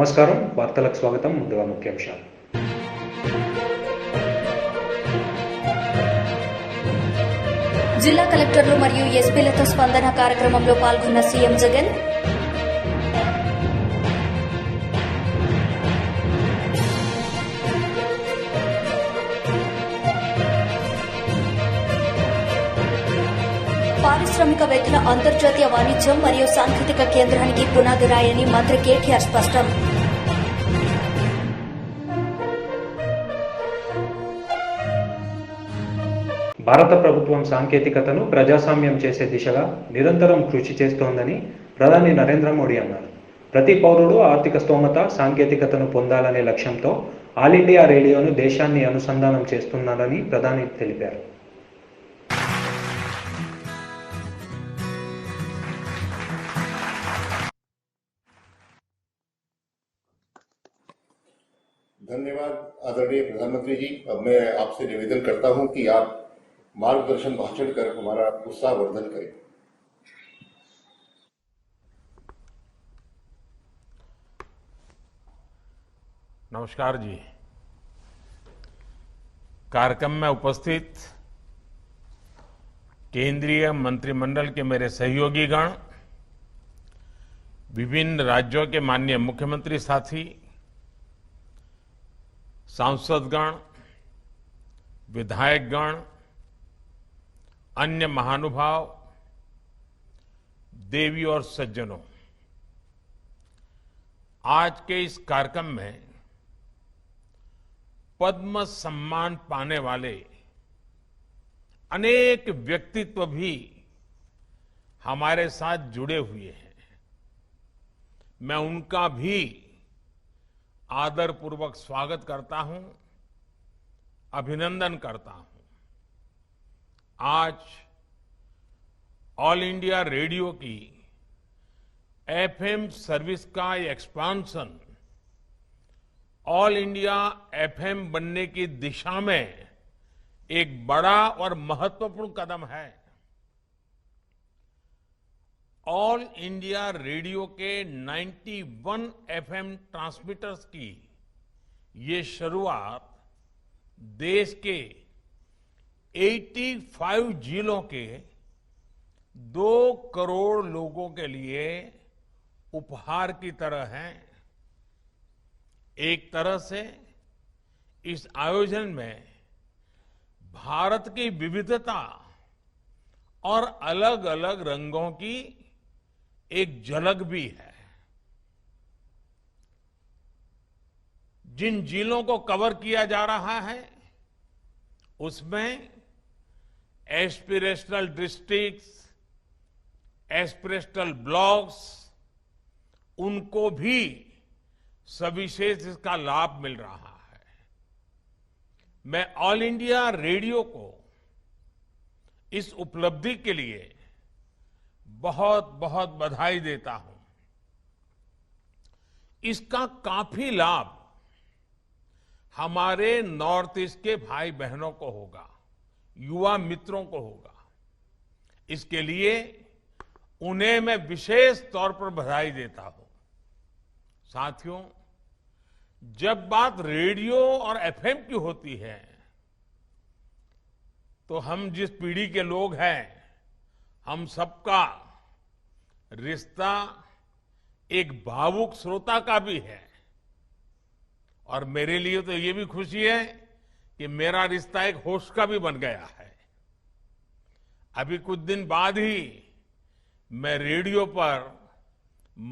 నమస్కారం వార్తలకు స్వాగతం. ముందుగా ముఖ్యాంశాలు. జిల్లా కలెక్టర్లు మరియు ఎస్పీలతో స్పందన కార్యక్రమంలో పాల్గొన్న సీఎం జగన్. పారిశ్రామికవేత్తల అంతర్జాతీయ వాణిజ్యం మరియు సాంకేతిక కేంద్రానికి పునాది రాయని మంత్రి కేటీఆర్ స్పష్టం. భారత ప్రభుత్వం సాంకేతికతను ప్రజాస్వామ్యం చేసే దిశగా నిరంతరం కృషి చేస్తోందని ప్రధాని నరేంద్ర మోడీ అన్నారు. ప్రతి పౌరుడు ఆర్థిక స్తోమత సాంకేతికతను పొందాలనే లక్ష్యంతో ఆల్ ఇండియా రేడియోను దేశాన్ని అనుసంధానం చేస్తున్నారని ప్రధాని తెలిపారు. धन्यवाद आदरणीय प्रधानमंत्री जी। अब मैं आपसे निवेदन करता हूं कि आप मार्गदर्शन भाषण कर हमारा उत्साहवर्धन करें। नमस्कार जी। कार्यक्रम में उपस्थित केंद्रीय मंत्रिमंडल के मेरे सहयोगीगण, विभिन्न राज्यों के माननीय मुख्यमंत्री साथी, सांसदगण, विधायकगण, अन्य महानुभाव, देवी और सज्जनों, आज के इस कार्यक्रम में पद्म सम्मान पाने वाले अनेक व्यक्तित्व भी हमारे साथ जुड़े हुए हैं। मैं उनका भी आदरपूर्वक स्वागत करता हूं, अभिनंदन करता हूं। आज ऑल इंडिया रेडियो की एफएम सर्विस का एक्सपांशन ऑल इंडिया एफएम बनने की दिशा में एक बड़ा और महत्वपूर्ण कदम है। ऑल इंडिया रेडियो के 91 एफएम ट्रांसमीटर्स की ये शुरुआत देश के 85 जिलों के 2 करोड़ लोगों के लिए उपहार की तरह है। एक तरह से इस आयोजन में भारत की विविधता और अलग अलग रंगों की एक झलक भी है। जिन जिलों को कवर किया जा रहा है उसमें एस्पिरेशनल डिस्ट्रिक्ट्स, एस्पिरेशनल ब्लॉक्स, उनको भी सविशेष इसका लाभ मिल रहा है। मैं ऑल इंडिया रेडियो को इस उपलब्धि के लिए बहुत बहुत बधाई देता हूं। इसका काफी लाभ हमारे नॉर्थ ईस्ट के भाई बहनों को होगा, युवा मित्रों को होगा। इसके लिए उन्हें मैं विशेष तौर पर बधाई देता हूं। साथियों, जब बात रेडियो और एफएम की होती है तो हम जिस पीढ़ी के लोग हैं, हम सबका रिश्ता एक भावुक श्रोता का भी है। और मेरे लिए तो ये भी खुशी है कि मेरा रिश्ता एक होस्ट का भी बन गया है। अभी कुछ दिन बाद ही मैं रेडियो पर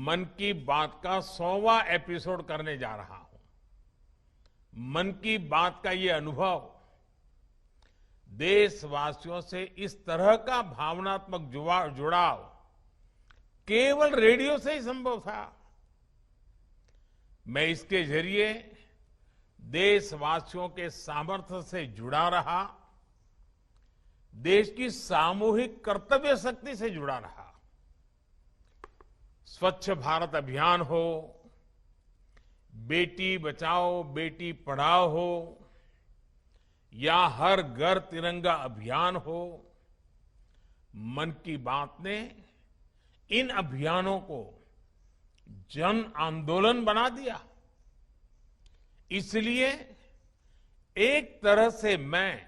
मन की बात का 100वां एपिसोड करने जा रहा हूं। मन की बात का ये अनुभव देशवासियों से इस तरह का भावनात्मक जुड़ाव केवल रेडियो से ही संभव था। मैं इसके जरिए देशवासियों के सामर्थ्य से जुड़ा रहा, देश की सामूहिक कर्तव्य शक्ति से जुड़ा रहा। स्वच्छ भारत अभियान हो, बेटी बचाओ बेटी पढ़ाओ हो, या हर घर तिरंगा अभियान हो, मन की बात ने इन अभियानों को जन आंदोलन बना दिया। इसलिए एक तरह से मैं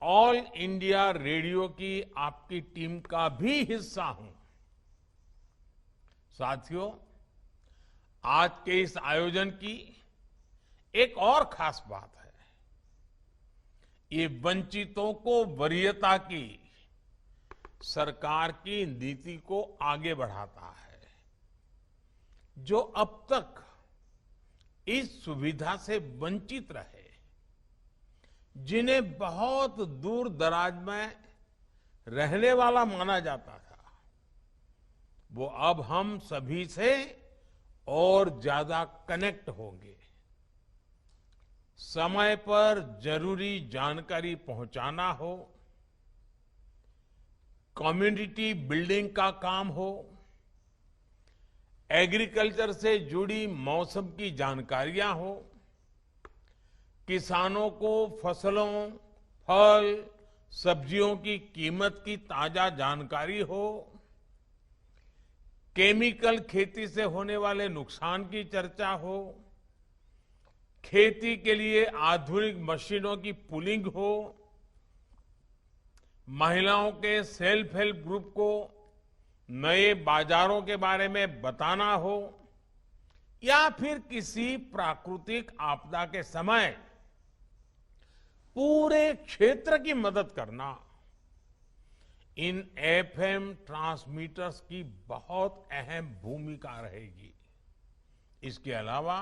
ऑल इंडिया रेडियो की आपकी टीम का भी हिस्सा हूं। साथियों, आज के इस आयोजन की एक और खास बात है। ये वंचितों को वरीयता की सरकार की नीति को आगे बढ़ाता है, जो अब तक इस सुविधा से वंचित रहे, जिन्हें बहुत दूर दराज में रहने वाला माना जाता था, वो अब हम सभी से और ज्यादा कनेक्ट होंगे। समय पर जरूरी जानकारी पहुंचाना हो, कम्युनिटी बिल्डिंग का काम हो, एग्रीकल्चर से जुड़ी मौसम की जानकारियां हो, किसानों को फसलों, फल, सब्जियों की कीमत की ताजा जानकारी हो, केमिकल खेती से होने वाले नुकसान की चर्चा हो, खेती के लिए आधुनिक मशीनों की पुलिंग हो, महिलाओं के सेल्फ हेल्प ग्रुप को नए बाजारों के बारे में बताना हो, या फिर किसी प्राकृतिक आपदा के समय पूरे क्षेत्र की मदद करना, इन एफएम ट्रांसमीटर्स की बहुत अहम भूमिका रहेगी। इसके अलावा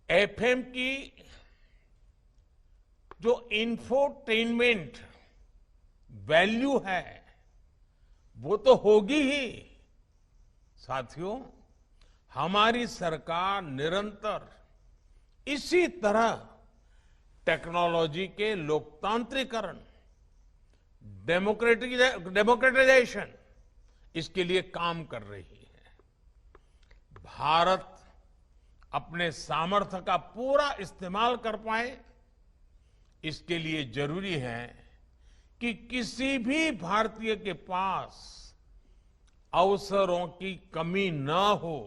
एफएम की जो इंफोटेनमेंट वैल्यू है वो तो होगी ही। साथियों, हमारी सरकार निरंतर इसी तरह टेक्नोलॉजी के लोकतांत्रिकरण, डेमोक्रेटाइजेशन, इसके लिए काम कर रही है। भारत अपने सामर्थ्य का पूरा इस्तेमाल कर पाए, इसके लिए जरूरी है कि किसी भी भारतीय के पास अवसरों की कमी न हो।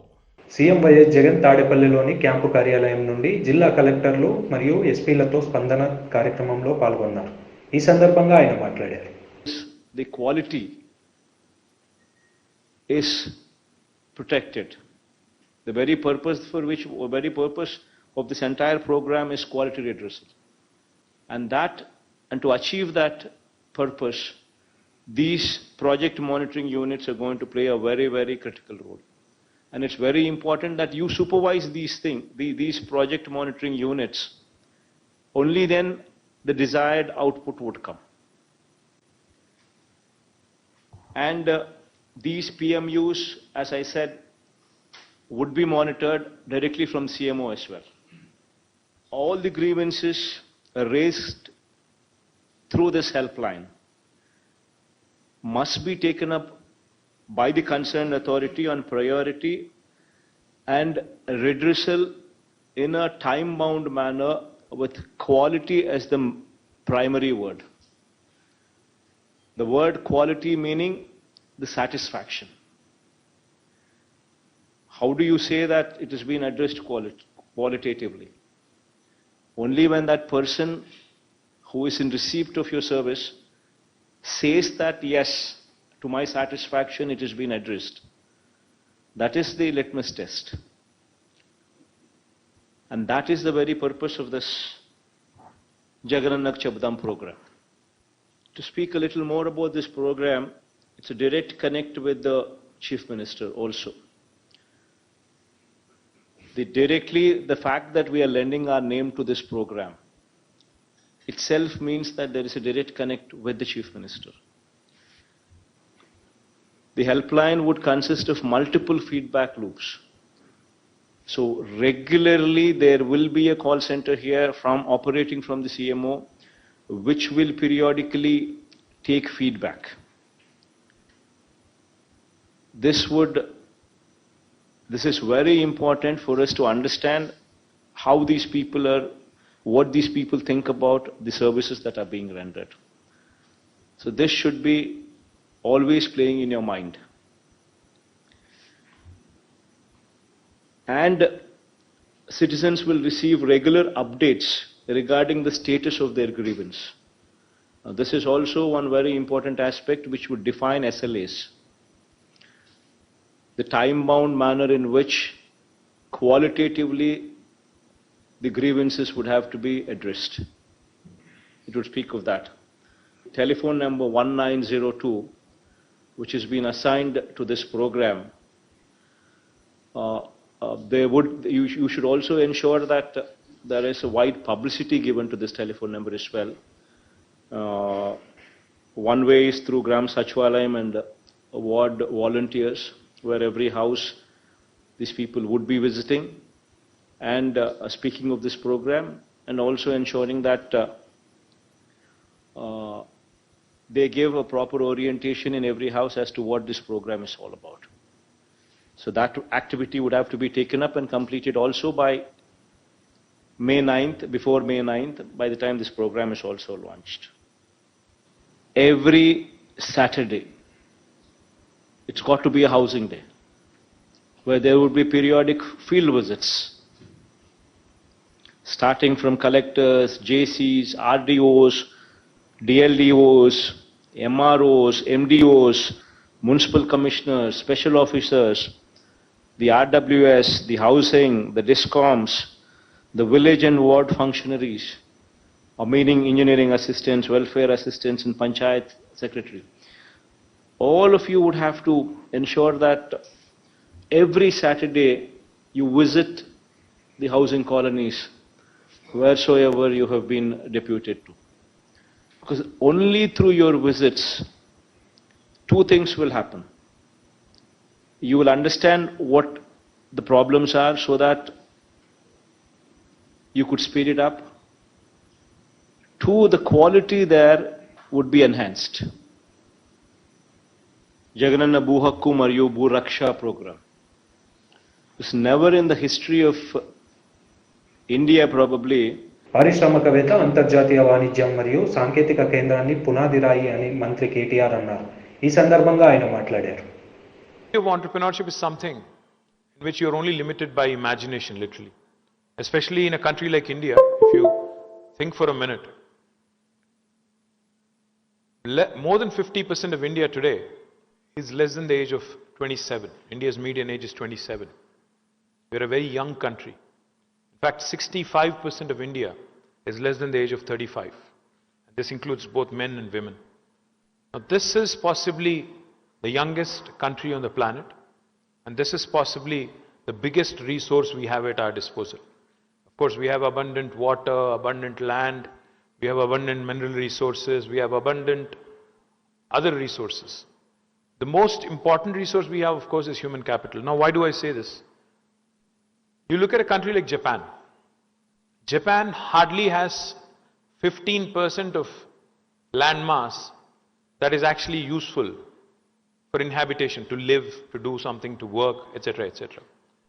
సీఎం వైఎస్ జగన్ తాడేపల్లిలోని క్యాంపు కార్యాలయం నుండి జిల్లా కలెక్టర్లు మరియు ఎస్పీలతో స్పందన కార్యక్రమంలో పాల్గొన్నారు. ఈ సందర్భంగా ఆయన మాట్లాడారు. The quality is protected. The very purpose of this entire program is quality redressal. And to achieve that purpose, these project monitoring units are going to play a very, very critical role. And it's very important that you supervise these project monitoring units. Only then the desired output would come. And these PMUs, as I said, would be monitored directly from CMO as well. All the grievances raised through this helpline must be taken up by the concerned authority on priority and redressal in a time-bound manner with quality as the primary word. The word quality meaning the satisfaction. How do you say that it has been addressed qualitatively? Only when that person who is in receipt of your service says that, yes, to my satisfaction it has been addressed. That is the litmus test. And that is the very purpose of this Jagarannak Chabdam program. To speak a little more about this program, it's a direct connect with the Chief Minister also. The fact that we are lending our name to this program itself means that there is a direct connect with the Chief Minister. The helpline would consist of multiple feedback loops. So regularly there will be a call center here operating from the CMO, which will periodically take feedback. This is very important for us to understand how these people are, what these people think about the services that are being rendered. So this should be always playing in your mind. and citizens will receive regular updates regarding the status of their grievance. This is also one very important aspect which would define SLAs. The time-bound manner in which qualitatively the grievances would have to be addressed. It would speak of that. Telephone number 1902, which has been assigned to this program, you should also ensure that there is a wide publicity given to this telephone number as well. One way is through Gram Sachwalayam and ward volunteers, where every house these people would be visiting and speaking of this program, and also ensuring that they give a proper orientation in every house as to what this program is all about. So that activity would have to be taken up and completed also by May 9th, before May 9th, by the time this program is also launched. Every Saturday, it's got to be a housing day, where there would be periodic field visits, starting from collectors, JCs, RDOs, DLDOs, MROs, MDOs, municipal commissioners, special officers, the RWS, the housing, the DISCOMs, the village and ward functionaries, meaning engineering assistants, welfare assistants, and panchayat secretary. All of you would have to ensure that every Saturday you visit the housing colonies wheresoever you have been deputed to. Because only through your visits, two things will happen. You will understand what the problems are so that you could speed it up. Two, the quality there would be enhanced. Jagananna Bhuhakku Mariyu Bhu Raksha program. It's never in the history of India probably. పారిశ్రామికవేత్త అంతర్జాతీయ వాణిజ్యం మరియు సాంకేతిక కేంద్రాన్ని పునాదిరాయి అని మంత్రి కేటీఆర్ అన్నారు. ఈ సందర్భంగా ఆయన మాట్లాడారు. Entrepreneurship is something in which you're only limited by imagination, literally. Especially in a country like India, if you think for a minute. More than 50% of India today is less than the age of 27. India's median age is 27. We're a very young country. In fact, 65% of India is less than the age of 35. This includes both men and women. Now, this is possibly the youngest country on the planet, and this is possibly the biggest resource we have at our disposal. Of course, we have abundant water, abundant land, we have abundant mineral resources, we have abundant other resources. The most important resource we have, of course, is human capital. Now, why do I say this? You look at a country like Japan. Japan hardly has 15% of land mass that is actually useful for inhabitation, to live, to do something, to work, etc., etc.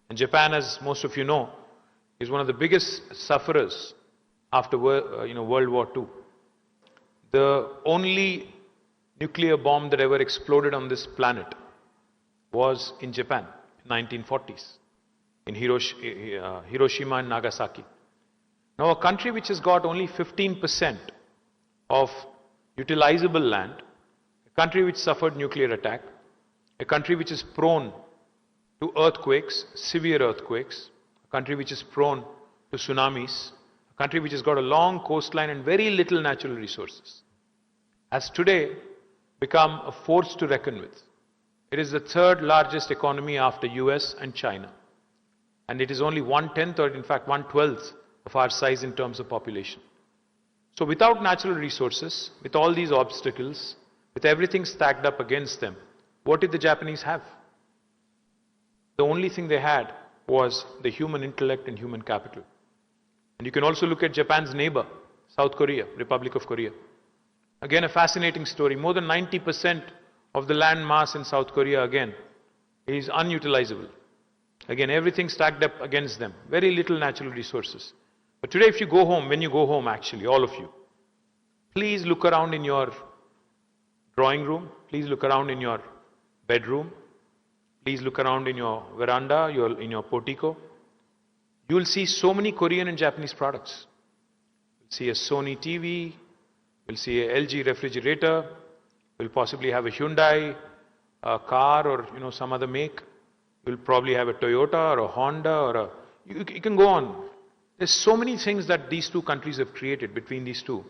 And Japan, as most of you know, is one of the biggest sufferers after World War II. The only nuclear bomb that ever exploded on this planet was in Japan in 1940s, in Hiroshima and Nagasaki. Now, a country which has got only 15% of utilizable land, a country which suffered nuclear attack, a country which is prone to earthquakes, severe earthquakes, a country which is prone to tsunamis, a country which has got a long coastline and very little natural resources, has today become a force to reckon with. It is the third largest economy after US and China. And it is only 1/10 or in fact 1/12 of our size in terms of population. So without natural resources, with all these obstacles, with everything stacked up against them, what did the Japanese have? The only thing they had was the human intellect and human capital. And you can also look at Japan's neighbor, South Korea, Republic of Korea. Again, a fascinating story. More than 90% of the land mass in South Korea, again, is unutilizable. Again, everything stacked up against them. Very little natural resources. But today, if you go home, when you go home actually, all of you, please look around in your drawing room, please look around in your bedroom, Please look around in your veranda, in your portico. You will see so many Korean and Japanese products. You'll see a Sony TV, you'll see a LG refrigerator, you'll possibly have a Hyundai, a car or some other make. You'll probably have a Toyota or a Honda or a... You can go on. There's so many things that these two countries have created between these two.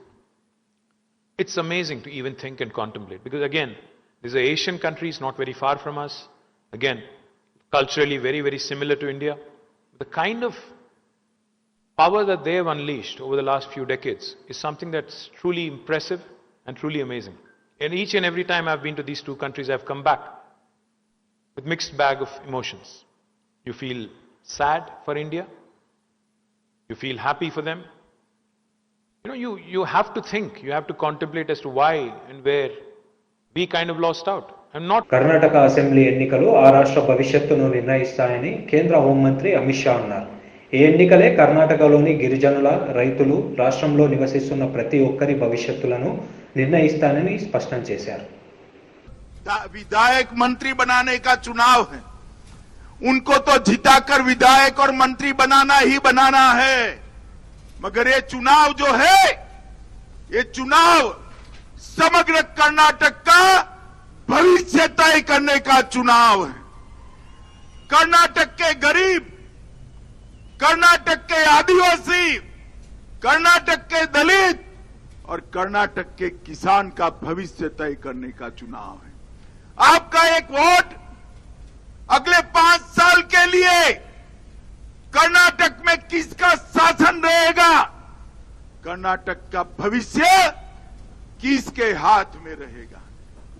It's amazing to even think and contemplate. Because again, these are Asian countries, not very far from us. Again, culturally very, very similar to India. The kind of power that they have unleashed over the last few decades is something that's truly impressive and truly amazing. And each and every time I've been to these two countries, I've come back with mixed bag of emotions. You feel sad for India. You feel happy for them. You have to think, you have to contemplate as to why and where we kind of lost out. I'm not... Karnataka assembly ఎన్నికలు ఆ రాష్ట్ర భవిష్యత్తును నిర్ణయిస్తాయని కేంద్ర హోంమంత్రి అమిత్ షా అన్నారు. ఈ ఎన్నికలే కర్ణాటకలోని గిరిజనుల, రైతులు, రాష్ట్రంలో నివసిస్తున్న ప్రతి ఒక్కరి భవిష్యత్తులను నిర్ణయిస్తానని స్పష్టం చేశారు. विधायक मंत्री बनाने का चुनाव है. उनको तो जिताकर विधायक और मंत्री बनाना ही बनाना है. मगर ये चुनाव जो है, ये चुनाव समग्र कर्नाटक का भविष्य तय करने का चुनाव है. कर्नाटक के गरीब, कर्नाटक के आदिवासी, कर्नाटक के दलित और कर्नाटक के किसान का भविष्य तय करने का चुनाव है. आपका एक वोट अगले 5 साल के लिए कर्नाटक में किसका शासन रहेगा, कर्नाटक का भविष्य किसके हाथ में रहेगा,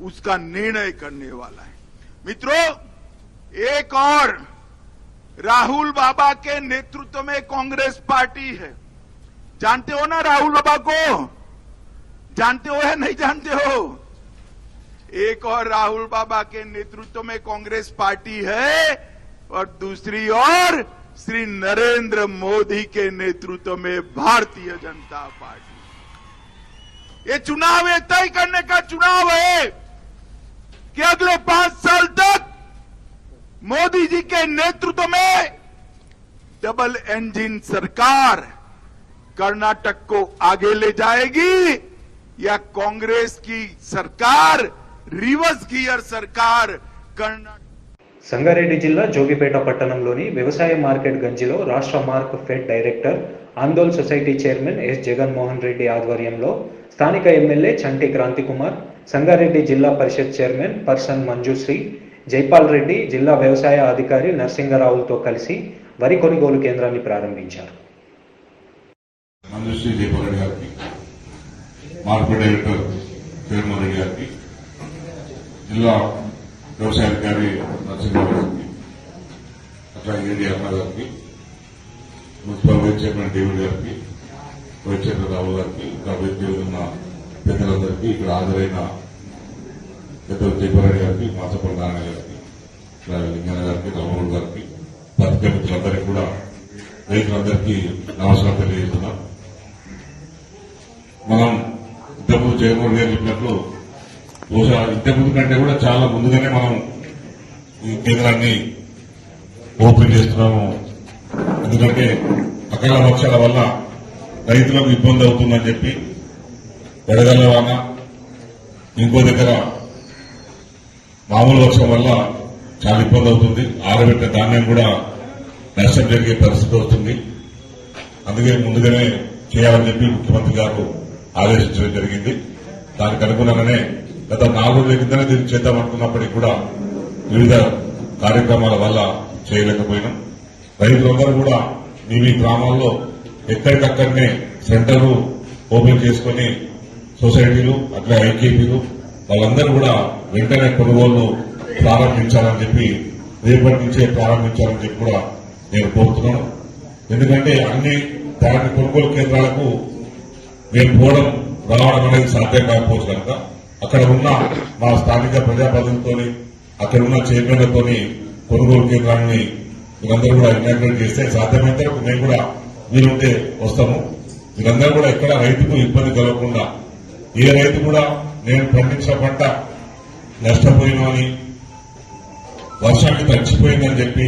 उसका निर्णय करने वाला है. मित्रों, एक और राहुल बाबा के नेतृत्व में कांग्रेस पार्टी है. जानते हो ना राहुल बाबा को? जानते हो या नहीं जानते हो? एक और राहुल बाबा के नेतृत्व में कांग्रेस पार्टी है और दूसरी ओर श्री नरेंद्र मोदी के नेतृत्व में भारतीय जनता पार्टी. ये चुनाव ये तय करने का चुनाव है कि अगले 5 साल तक मोदी जी के नेतृत्व में डबल इंजन सरकार कर्नाटक को आगे ले जाएगी या कांग्रेस की सरकार రివర్స్ గియర్ సర్కార్ కర్ణాటక. సంగారెడ్డి జిల్లా జోగిపేట పట్టణంలోని వ్యవసాయ మార్కెట్ గంజిలో రాష్ట్ర mark fed director Andole society chairman S Jaganmohan Reddy ఆధ్వర్యంలో స్థానిక ఎమ్మెల్యే చంటి క్రాంతికుమార్, సంగారెడ్డి జిల్లా పరిషత్ చైర్మన్ పర్సన్ మంజుశ్రీ, జైపాల్ రెడ్డి, జిల్లా వ్యవసాయ అధికారి నరసింగరావులతో కలిసి వరి కొనుగోలు కేంద్రాన్ని ప్రారంభించారు. మంజుశ్రీ జైపాల్ రెడ్డి గారికి, మార్కెట్ డైరెక్టర్ జగన్మోహన్ రెడ్డి గారికి, జిల్లా వ్యవసాయ అధికారి నరసింహరావు గారికి, అట్లా ఏడీ అన్న గారికి, మున్సిపల్ వైస్ చైర్మన్ డేవిడ్ గారికి, వైస్ చైర్మన్ రావు గారికి, ఇంకా వేదిక ఉన్న పెద్దలందరికీ, ఇక్కడ హాజరైన పెద్దలు జైపారెడ్డి గారికి, మాసపల్లి నారాయణ గారికి, లింగన్న గారికి, రామూరు గారికి, పత్రికా మిత్రులందరికీ కూడా రైతులందరికీ నమస్కారం తెలియజేస్తున్నాం. మనం ఇంతకుముందు జగన్మోహన్ గారు చెప్పినట్లు బహుశా ఇంతకుముందు కంటే కూడా చాలా ముందుగానే మనం ఈ కేంద్రాన్ని ఓపెన్ చేస్తున్నాము. ఎందుకంటే అకాల వర్షాల వల్ల రైతులకు ఇబ్బంది అవుతుందని చెప్పి వడగళ్ల వాన, ఇంకో దగ్గర మామూలు వర్షం వల్ల చాలా ఇబ్బంది అవుతుంది. ఆరబెట్టిన ధాన్యం కూడా నష్టం జరిగే పరిస్థితి వస్తుంది. అందుకే ముందుగానే చేయాలని చెప్పి ముఖ్యమంత్రి గారు ఆదేశించడం జరిగింది. దానికి అనుగుణంగానే గత 4 రోజుల కిందనే దీన్ని చేద్దామనుకున్నప్పటికీ కూడా వివిధ కార్యక్రమాల వల్ల చేయలేకపోయినాం. రైతులందరూ కూడా మీ గ్రామాల్లో ఎక్కడికక్కడనే సెంటర్లు ఓపెన్ చేసుకుని సొసైటీలు, అట్లా ఐకేపీలు వాళ్ళందరూ కూడా వెంటనే కొనుగోళ్లు ప్రారంభించాలని చెప్పి, రేపటి నుంచే ప్రారంభించాలని చెప్పి కూడా నేను కోరుతున్నాను. ఎందుకంటే అన్ని ధాన్య కొనుగోలు కేంద్రాలకు మేము పోవడం రావడం అనేది సాధ్యం కాకపోవచ్చు కనుక అక్కడ ఉన్న మా స్థానిక ప్రజాప్రతినిధులతో, అక్కడ ఉన్న చైర్మన్లతో కొనుగోలు కేంద్రాన్ని మీరందరూ కూడా ఇనాగ్రేట్ చేస్తే సాధ్యమైతే మేము కూడా వీలుంటే వస్తాము. మీరందరూ కూడా ఎక్కడ రైతుకు ఇబ్బంది కలగకుండా, ఏ రైతు కూడా నేను పండించిన పంట నష్టపోయినా అని వర్షానికి తడిచిపోయిందని చెప్పి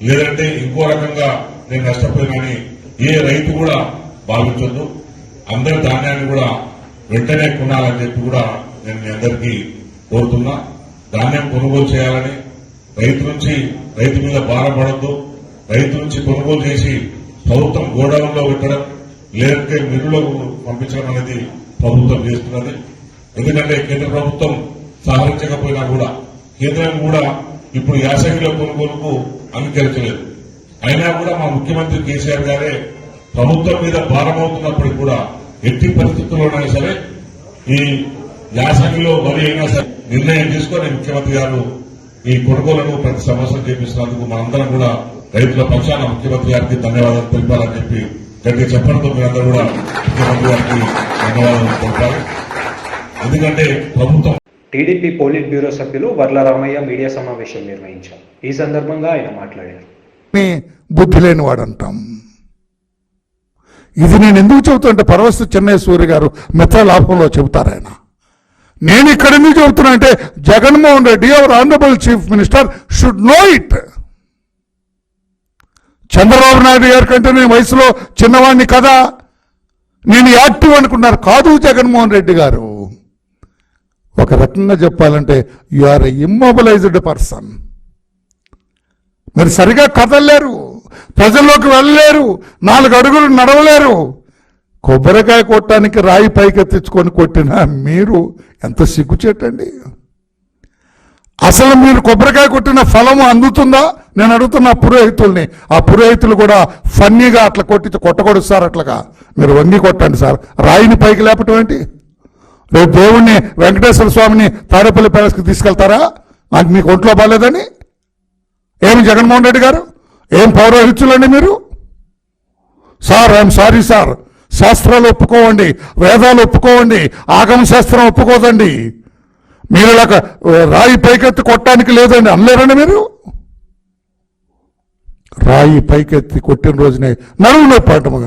లేదంటే ఇంకో రకంగా నేను నష్టపోయినని ఏ రైతు కూడా భావించొద్దు. అందరి ధాన్యాన్ని కూడా వెంటనే కొనాలని చెప్పి కూడా నేను మీ అందరికీ కోరుతున్నా. ధాన్యం కొనుగోలు చేయాలని, రైతు మీద భారం పడద్దు. రైతు నుంచి కొనుగోలు చేసి ప్రభుత్వం గోడౌన్లో పెట్టడం లేదంటే మిల్లులకు పంపించడం అనేది ప్రభుత్వం చేస్తున్నది. ఎందుకంటే కేంద్ర ప్రభుత్వం సహకరించకపోయినా కూడా కేంద్రం కూడా ఇప్పుడు యాసంగిలో కొనుగోలుకు అంగీకరించలేదు. అయినా కూడా మా ముఖ్యమంత్రి కేసీఆర్ గారే ప్రభుత్వం మీద భారమవుతున్నప్పటికీ కూడా ఎట్టి పరిస్థితుల్లోనైనా సరే ఈ యాసంగిలో వరి అయినా సరే నిర్ణయం తీసుకొని ముఖ్యమంత్రి గారు ఈ కొనుగోలును ప్రతి సంవత్సరం చేపిస్తున్నందుకు మనందరం కూడా రైతుల పక్షాన ముఖ్యమంత్రి గారికి ధన్యవాదాలు తెలిపాలని చెప్పి గట్టి చెప్పడంతో మీరందరూ కూడా ముఖ్యమంత్రి గారికి ధన్యవాదాలు తెలిపాలి. ఎందుకంటే ప్రభుత్వం టీడీపీ పోలిట్ బ్యూరో సభ్యులు వర్ల రామయ్య మీడియా సమావేశం నిర్వహించారు. ఈ సందర్భంగా ఆయన మాట్లాడారు. బుద్ధి లేనివాడు అంటాం. ఇది నేను ఎందుకు చెబుతుంటే పరవస్తు చెన్నయ్య సూర్య గారు మిత్రలాభంలో చెబుతారు. ఆయన నేను ఇక్కడ ఎందుకు చెబుతున్నా అంటే Jaganmohan Reddy our honourable chief minister should know it. Chandrababu Naidu గారి కంటే నేను వయసులో చిన్నవాడిని కదా, నేను యాక్టివ్ అనుకున్నారు. కాదు జగన్మోహన్ రెడ్డి గారు. ఒక రకంగా చెప్పాలంటే you are a immobilized person. మీరు సరిగా కదలలేరు, ప్రజల్లోకి వెళ్ళలేరు, 4 అడుగులు నడవలేరు. కొబ్బరికాయ కొట్టడానికి రాయి పైకెత్తించుకొని కొట్టిన మీరు ఎంత సిగ్గుచేటండి. అసలు మీరు కొబ్బరికాయ కొట్టిన ఫలము అందుతుందా నేను అడుగుతున్న పురోహితుల్ని. ఆ పురోహితులు కూడా ఫన్నీగా అట్లా కొట్టకూడదు సార్, అట్లాగా మీరు వంగి కొట్టండి సార్. రాయిని పైకి లేపటం ఏంటి? రేపు దేవుణ్ణి వెంకటేశ్వర స్వామిని తాడేపల్లి ప్యాలెస్కి తీసుకెళ్తారా? నాకు మీకు ఒంట్లో బాగాలేదని? ఏమి జగన్మోహన్ రెడ్డి గారు ఏం పౌరోహిత్యులండి మీరు? సార్ ఐఎమ్ సారీ సార్, శాస్త్రాలు ఒప్పుకోవండి, వేదాలు ఒప్పుకోవండి, ఆగమ శాస్త్రం ఒప్పుకోదండి. మీరు ఇలాగ రాయి పైకెత్తి కొట్టడానికి లేదండి అనలేరండి మీరు? రాయి పైకెత్తి కొట్టిన రోజునే నడువు నొప్పి అంటాము.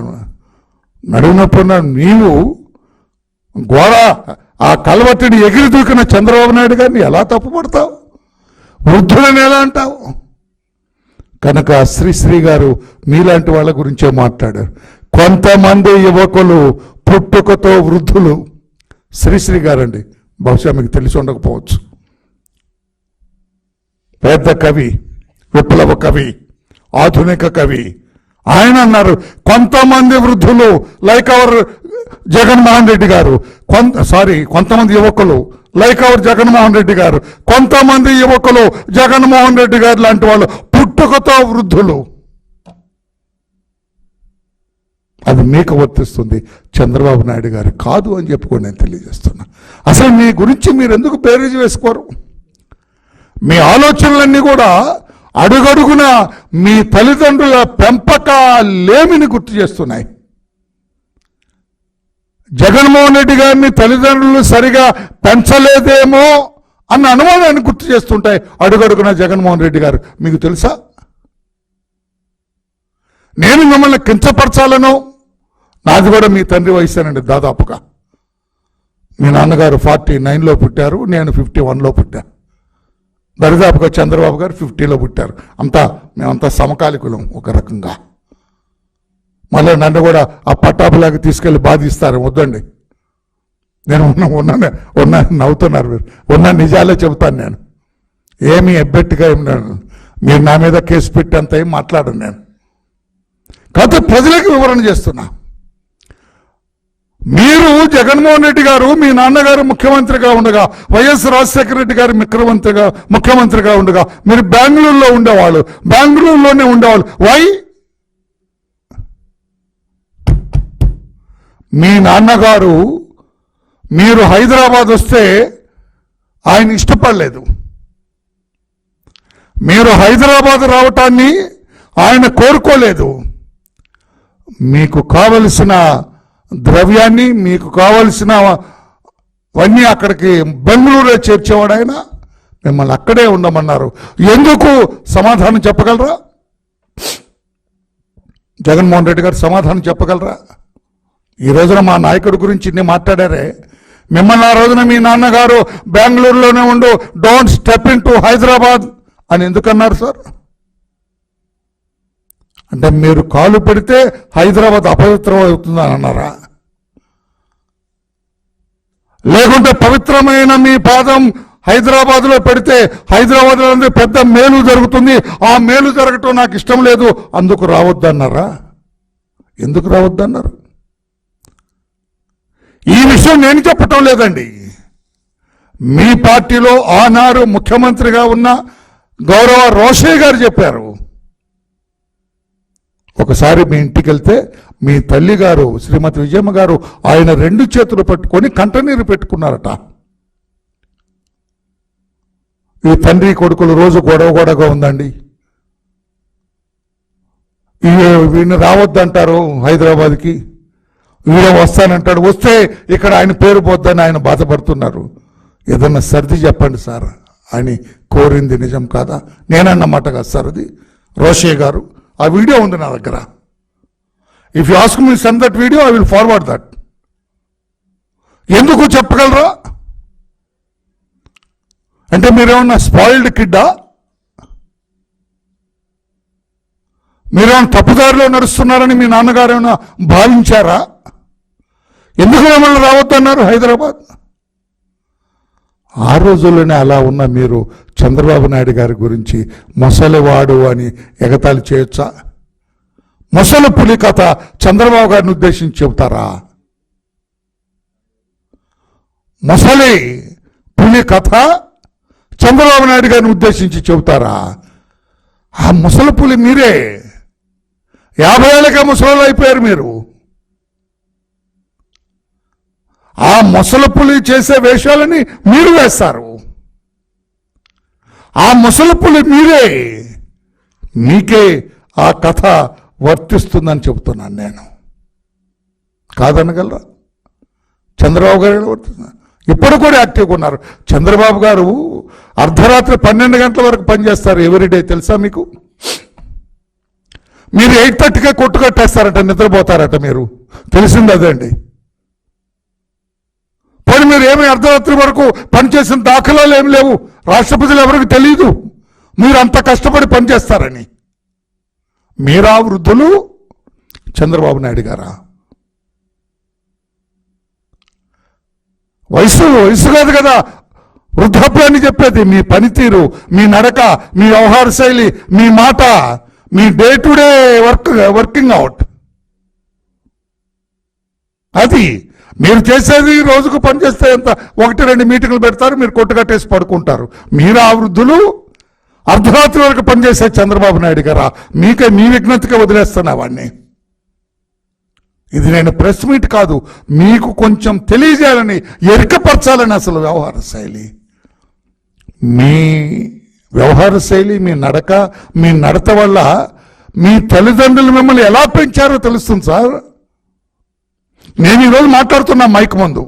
నడువు నొప్పి ఉన్న నీవు గోడ ఆ కలవట్టిని ఎగిరి దూకిన చంద్రబాబు నాయుడు గారిని ఎలా తప్పుపడతావు? వృద్ధులని ఎలా అంటావు? కనుక శ్రీశ్రీ గారు మీలాంటి వాళ్ళ గురించే మాట్లాడారు. కొంతమంది యువకులు పుట్టుకతో వృద్ధులు. శ్రీశ్రీ గారండి, బహుశా మీకు తెలిసి ఉండకపోవచ్చు. పెద్ద కవి, విప్లవ కవి, ఆధునిక కవి. ఆయన అన్నారు కొంతమంది వృద్ధులు లైక్ అవర్ జగన్మోహన్ రెడ్డి గారు, కొంతమంది యువకులు లైక్ అవర్ జగన్మోహన్ రెడ్డి గారు, కొంతమంది యువకులు జగన్మోహన్ రెడ్డి గారు లాంటి వాళ్ళు పుట్టుకతో వృద్ధులు. అది మీకు వర్తిస్తుంది, చంద్రబాబు నాయుడు గారు కాదు అని చెప్పుకొని నేను తెలియజేస్తున్నా. అసలు మీ గురించి మీరు ఎందుకు బేరీజు వేసుకోరు? మీ ఆలోచనలన్నీ కూడా అడుగడుగున మీ తల్లిదండ్రుల పెంపకాలేమిని గుర్తు చేస్తున్నాయి. జగన్మోహన్ రెడ్డి గారిని తల్లిదండ్రులు సరిగా పెంచలేదేమో అన్న అనుమానాన్ని గుర్తు చేస్తుంటాయి అడుగడుగున జగన్మోహన్ రెడ్డి గారు. మీకు తెలుసా? నేను మిమ్మల్ని కించపరచాలను, నాది కూడా మీ తండ్రి వయసేనండి దాదాపుగా. మీ నాన్నగారు 49లో పుట్టారు, నేను 51లో పుట్టా. దరిదాపుగా చంద్రబాబు గారు 50లో పుట్టారు. మేమంతా సమకాలికులం ఒక రకంగా. మళ్ళీ నన్ను కూడా ఆ పట్టాపులాగా తీసుకెళ్లి బాధిస్తారు. వద్దండి, నేను ఉన్న నవ్వుతున్నారు మీరు. ఉన్న నిజాలే చెబుతాను నేను. ఏమీ ఎబ్బెట్టుగా మీరు నా మీద కేసు పెట్టేంత ఏం మాట్లాడను నేను. కాకపోతే ప్రజలకు వివరణ చేస్తున్నా. మీరు జగన్మోహన్ రెడ్డి గారు మీ నాన్నగారు ముఖ్యమంత్రిగా ఉండగా, వైఎస్ రాజశేఖర రెడ్డి గారు ముఖ్యమంత్రిగా ఉండగా మీరు బెంగళూరులో ఉండేవాళ్ళు, బెంగళూరులోనే ఉండేవాళ్ళు. వై? మీ నాన్నగారు మీరు హైదరాబాద్ వస్తే ఆయన ఇష్టపడలేదు. మీరు హైదరాబాద్ రావటాన్ని ఆయన కోరుకోలేదు. మీకు కావలసిన ద్రవ్యాన్ని, మీకు కావలసినవన్నీ అక్కడికి బెంగళూరులో చేర్చేవాడు ఆయన. మిమ్మల్ని అక్కడే ఉండమన్నారు. ఎందుకు? సమాధానం చెప్పగలరా? జగన్మోహన్ రెడ్డి గారు సమాధానం చెప్పగలరా? ఈ రోజున మా నాయకుడి గురించి ఇన్ని మాట్లాడారే. మిమ్మల్ని ఆ రోజున మీ నాన్నగారు బెంగళూరులోనే ఉండు, don't step in to Hyderabad అని ఎందుకన్నారు సార్? అంటే మీరు కాలు పెడితే హైదరాబాద్ అపవిత్రం అవుతుందని అన్నారా? లేకుంటే పవిత్రమైన మీ పాదం హైదరాబాద్లో పెడితే హైదరాబాద్లో పెద్ద మేలు జరుగుతుంది, ఆ మేలు జరగటం నాకు ఇష్టం లేదు, అందుకు రావద్దన్నారా? ఎందుకు రావద్దన్నారు? ఈ విషయం నేను చెప్పటం లేదండి. మీ పార్టీలో ఆనాడు ముఖ్యమంత్రిగా ఉన్న గౌరవ రోషయ్య గారు చెప్పారు. ఒకసారి మీ ఇంటికి వెళ్తే మీ తల్లి గారు శ్రీమతి విజయమ్మ గారు ఆయన 2 చేతులు పట్టుకొని కంటనీరు పెట్టుకున్నారట. ఈ తండ్రి కొడుకులు రోజు గొడవగా ఉందండి, వీడిని రావద్దంటారు హైదరాబాద్కి, వీడే వస్తానంటాడు, వస్తే ఇక్కడ ఆయన పేరు పోద్దని ఆయన బాధపడుతున్నారు. ఏదన్నా సర్ది చెప్పండి సార్ అని కోరింది నిజం కాదా? నేనన్నమాట కదా సార్ అది. రోషయ్య గారు ఆ వీడియో ఉంది నా దగ్గర. If you ask me send that video I will forward that. ఎందుకు చెప్పగలరా? అంటే మీరేమన్నా స్పాయిల్డ్ కిడ్డా? మీరేమన్నా తప్పుదారిలో నడుస్తున్నారని మీ నాన్నగారు ఏమైనా భావించారా? ఎందుకు మిమ్మల్ని రావద్దన్నారు హైదరాబాద్? ఆ రోజుల్లోనే అలా ఉన్న మీరు చంద్రబాబు నాయుడు గారి గురించి మొసలివాడు అని ఎగతాళి చేయొచ్చా? మొసలి పులి కథ చంద్రబాబు గారిని ఉద్దేశించి చెబుతారా? మొసలి పులి కథ చంద్రబాబు నాయుడు గారిని ఉద్దేశించి చెబుతారా? ఆ ముసలి పులి మీరే. 50 ఏళ్ళకే ముసలి అయిపోయారు మీరు. ఆ ముసలి పులి చేసే వేషాలని మీరు వేస్తారు. ఆ ముసలి పులి మీరే. మీకే ఆ కథ వర్తిస్తుందని చెబుతున్నాను నేను. కాదనగలరా? చంద్రబాబు గారు వర్తిస్తున్నారు. ఇప్పుడు కూడా యాక్టివ్గా ఉన్నారు. చంద్రబాబు గారు అర్ధరాత్రి 12 గంటల వరకు పనిచేస్తారు ఎవ్రీడే, తెలుసా మీకు? మీరు 8:30కే కొట్టు కట్టేస్తారట, నిద్రపోతారట. మీరు తెలిసింది అదండి. పోనీ మీరు ఏమి అర్ధరాత్రి వరకు పనిచేసిన దాఖలాలు ఏమి లేవు. రాష్ట్ర ప్రజలు ఎవరికి తెలియదు మీరు అంత కష్టపడి పనిచేస్తారని. మీరా వృద్ధులు? చంద్రబాబు నాయుడు గారా? వయసు కాదు కదా వృద్ధాప్యాన్ని చెప్పేది. మీ పనితీరు, మీ నడక, మీ వ్యవహార శైలి, మీ మాట, మీ day to day working out, అది మీరు చేసేది. రోజుకు పనిచేస్తే ఎంత 1-2 మీటింగ్లు పెడతారు, మీరు కొట్టుకట్టేసి పడుకుంటారు. మీరు ఆ వృద్ధులు అర్ధరాత్రి వరకు పనిచేసే చంద్రబాబు నాయుడు గారా? మీకే మీ విజ్ఞతగా వదిలేస్తున్నా వాడిని. ఇది నేను ప్రెస్ మీట్ కాదు, మీకు కొంచెం తెలియజేయాలని, ఎరికపరచాలని. అసలు వ్యవహార శైలి, మీ వ్యవహార శైలి, మీ నడక, మీ నడత వల్ల మీ తల్లిదండ్రులు మిమ్మల్ని ఎలా పెంచారో తెలుస్తుంది సార్. నేను ఈరోజు మాట్లాడుతున్నా మైక్ ముందు.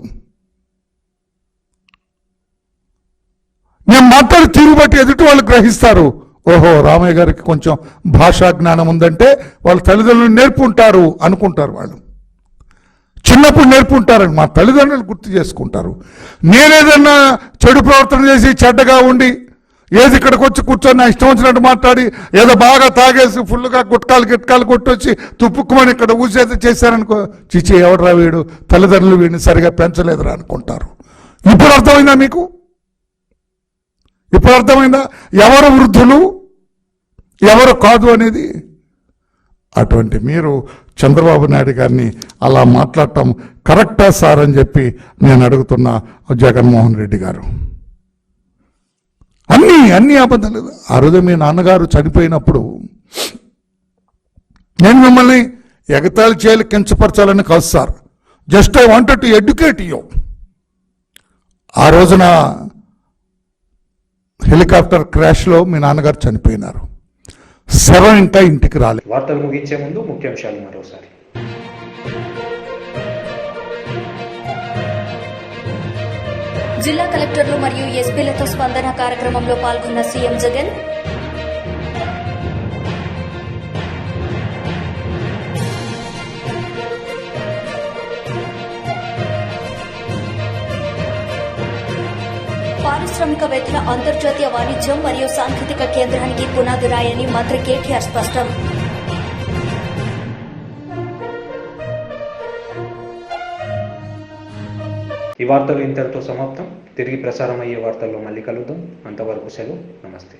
నేను మాట్లాడి తీరు బట్టి ఎదుటి వాళ్ళు గ్రహిస్తారు. ఓహో, రామయ్య గారికి కొంచెం భాషా జ్ఞానం ఉందంటే వాళ్ళ తల్లిదండ్రులు నేర్పుంటారు అనుకుంటారు. వాళ్ళు చిన్నప్పుడు నేర్పుంటారని మా తల్లిదండ్రులు గుర్తు చేసుకుంటారు. నేనేదన్నా చెడు ప్రవర్తన చేసి చెడ్డగా ఉండి ఏది ఇక్కడికి వచ్చి కూర్చొని నా ఇష్టం వచ్చినట్టు మాట్లాడి ఏదో బాగా తాగేసి ఫుల్గా గిట్కాలు కొట్టొచ్చి తుప్పుక్కుమని ఇక్కడ ఊసేది చేశారనుకో, చిచి ఎవడరా వీడు, తల్లిదండ్రులు వీడిని సరిగా పెంచలేదురా అనుకుంటారు. ఇప్పుడు అర్థమైందా మీకు? ఇప్పుడు అర్థమైందా ఎవరు వృద్ధులు ఎవరు కాదు అనేది? అటువంటి మీరు చంద్రబాబు నాయుడు గారిని అలా మాట్లాడటం కరెక్టా సార్ అని చెప్పి నేను అడుగుతున్నా. జగన్మోహన్ రెడ్డి గారు అన్ని అబద్ధాలు. ఆ రోజు మీ నాన్నగారు చనిపోయినప్పుడు నేను మిమ్మల్ని ఎగతాళి చేయాలి, కించపరచాలని కాదు sir. Just I wanted to educate you. ఆ రోజున హెలికాప్టర్ క్రాష్లో మీ నాన్నగారు చనిపోయినారు. శవం ఇంకా ఇంటికి రాలేదు. వార్తలు ముగించే ముందు ముఖ్యాంశాలు మరోసారి. జిల్లా కలెక్టర్లు మరియు ఎస్పీలతో స్పందన కార్యక్రమంలో పాల్గొన్న సీఎం జగన్. పారిశ్రామికవేత్తల అంతర్జాతీయ వాణిజ్యం మరియు సాంకేతిక కేంద్రానికి పునాది రాయని మంత్రి కేటీఆర్ స్పష్టం. ఈ వార్తలు ఇంతటితో సమాప్తం. తిరిగి ప్రసారం అయ్యే వార్తల్లో మళ్ళీ కలుద్దాం. అంతవరకు సెలవు. నమస్తే.